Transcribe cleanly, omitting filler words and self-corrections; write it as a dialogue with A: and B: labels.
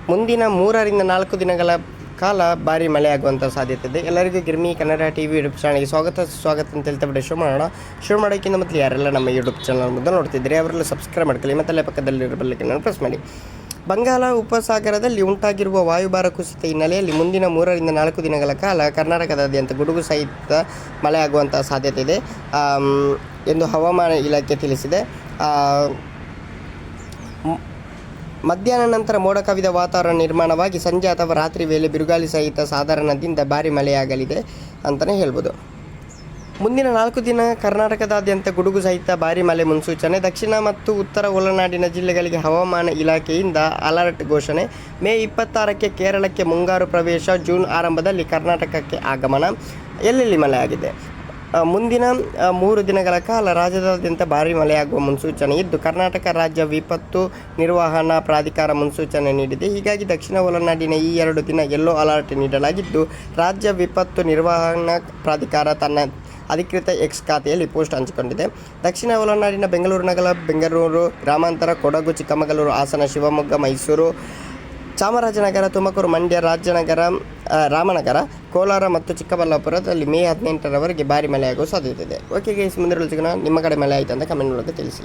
A: ಮುಂದಿನ 3-4 ದಿನಗಳ ಕಾಲ ಭಾರಿ ಮಳೆಯಾಗುವಂಥ ಸಾಧ್ಯತೆ ಇದೆ. ಎಲ್ಲರಿಗೂ ಗಿರ್ಮಿ ಕನ್ನಡ ಟಿವಿ ಯೂಟ್ಯೂಬ್ ಚಾನಲ್ಗೆ ಸ್ವಾಗತ ಅಂತ ಹೇಳ್ತಾ ಬಿಟ್ಟು ಶುರು ಮಾಡೋಕ್ಕಿಂತ ಮತ್ತು ಯಾರೆಲ್ಲ ನಮ್ಮ ಯೂಟ್ಯೂಬ್ ಚಾನಲ್ ಮುಂದೆ ನೋಡ್ತಿದ್ದೀರಿ ಅವರೆಲ್ಲ ಸಬ್ಸ್ಕ್ರೈಬ್ ಮಾಡ್ಕೊಳ್ಳಿ ಮತ್ತು ಅಲ್ಲೇ ಪಕ್ಕದಲ್ಲಿರೋ ಬೆಲ್ಲೈಕನ್ ಪ್ರೆಸ್ ಮಾಡಿ. ಬಂಗಾಳ ಉಪಸಾಗರದಲ್ಲಿ ಉಂಟಾಗಿರುವ ವಾಯುಭಾರ ಕುಸಿತ ಹಿನ್ನೆಲೆಯಲ್ಲಿ ಮುಂದಿನ 3-4 ದಿನಗಳ ಕಾಲ ಕರ್ನಾಟಕದಾದ್ಯಂತ ಗುಡುಗು ಸಹಿತ ಮಳೆಯಾಗುವಂಥ ಸಾಧ್ಯತೆ ಇದೆ ಎಂದು ಹವಾಮಾನ ಇಲಾಖೆ ತಿಳಿಸಿದೆ. ಮಧ್ಯಾಹ್ನ ನಂತರ ಮೋಡ ಕವಿದ ವಾತಾವರಣ ನಿರ್ಮಾಣವಾಗಿ ಸಂಜೆ ಅಥವಾ ರಾತ್ರಿ ವೇಳೆ ಬಿರುಗಾಳಿ ಸಹಿತ ಸಾಧಾರಣದಿಂದ ಭಾರಿ ಮಳೆಯಾಗಲಿದೆ ಅಂತಲೇ ಹೇಳ್ಬೋದು. ಮುಂದಿನ 4 ದಿನ ಕರ್ನಾಟಕದಾದ್ಯಂತ ಗುಡುಗು ಸಹಿತ ಭಾರಿ ಮಳೆ ಮುನ್ಸೂಚನೆ. ದಕ್ಷಿಣ ಮತ್ತು ಉತ್ತರ ಒಳನಾಡಿನ ಜಿಲ್ಲೆಗಳಿಗೆ ಹವಾಮಾನ ಇಲಾಖೆಯಿಂದ ಅಲರ್ಟ್ ಘೋಷಣೆ. ಮೇ 26ಕ್ಕೆ ಕೇರಳಕ್ಕೆ ಮುಂಗಾರು ಪ್ರವೇಶ, ಜೂನ್ ಆರಂಭದಲ್ಲಿ ಕರ್ನಾಟಕಕ್ಕೆ ಆಗಮನ. ಎಲ್ಲೆಲ್ಲಿ ಮಳೆಯಾಗಿದೆ? ಮುಂದಿನ 3 ದಿನಗಳ ಕಾಲ ರಾಜ್ಯದಾದ್ಯಂತ ಭಾರೀ ಮಳೆಯಾಗುವ ಮುನ್ಸೂಚನೆ ಇದ್ದು, ಕರ್ನಾಟಕ ರಾಜ್ಯ ವಿಪತ್ತು ನಿರ್ವಹಣಾ ಪ್ರಾಧಿಕಾರ ಮುನ್ಸೂಚನೆ ನೀಡಿದೆ. ಹೀಗಾಗಿ ದಕ್ಷಿಣ ಒಳನಾಡಿನ ಈ 2 ದಿನ ಯೆಲ್ಲೋ ಅಲರ್ಟ್ ನೀಡಲಾಗಿದ್ದು, ರಾಜ್ಯ ವಿಪತ್ತು ನಿರ್ವಹಣಾ ಪ್ರಾಧಿಕಾರ ತನ್ನ ಅಧಿಕೃತ ಎಕ್ಸ್ ಖಾತೆಯಲ್ಲಿ ಪೋಸ್ಟ್ ಹಂಚಿಕೊಂಡಿದೆ. ದಕ್ಷಿಣ ಒಳನಾಡಿನ ಬೆಂಗಳೂರು ನಗರ, ಬೆಂಗಳೂರು ಗ್ರಾಮಾಂತರ, ಕೊಡಗು, ಚಿಕ್ಕಮಗಳೂರು, ಹಾಸನ, ಶಿವಮೊಗ್ಗ, ಮೈಸೂರು, ಚಾಮರಾಜನಗರ, ತುಮಕೂರು, ಮಂಡ್ಯ, ರಾಮನಗರ, ಕೋಲಾರ ಮತ್ತು ಚಿಕ್ಕಬಳ್ಳಾಪುರದಲ್ಲಿ ಮೇ 18ರವರೆಗೆ ಭಾರಿ ಮಳೆಯಾಗುವ ಸಾಧ್ಯತೆ ಇದೆ. ಓಕೆ ಗೈಸ್, ಮುಂದೆ ಸಿಗೋಣ. ನಿಮ್ಮ ಕಡೆ ಮಳೆ ಆಯಿತು ಅಂತ ಕಮೆಂಟ್ ಮೂಲಕ ತಿಳಿಸಿ.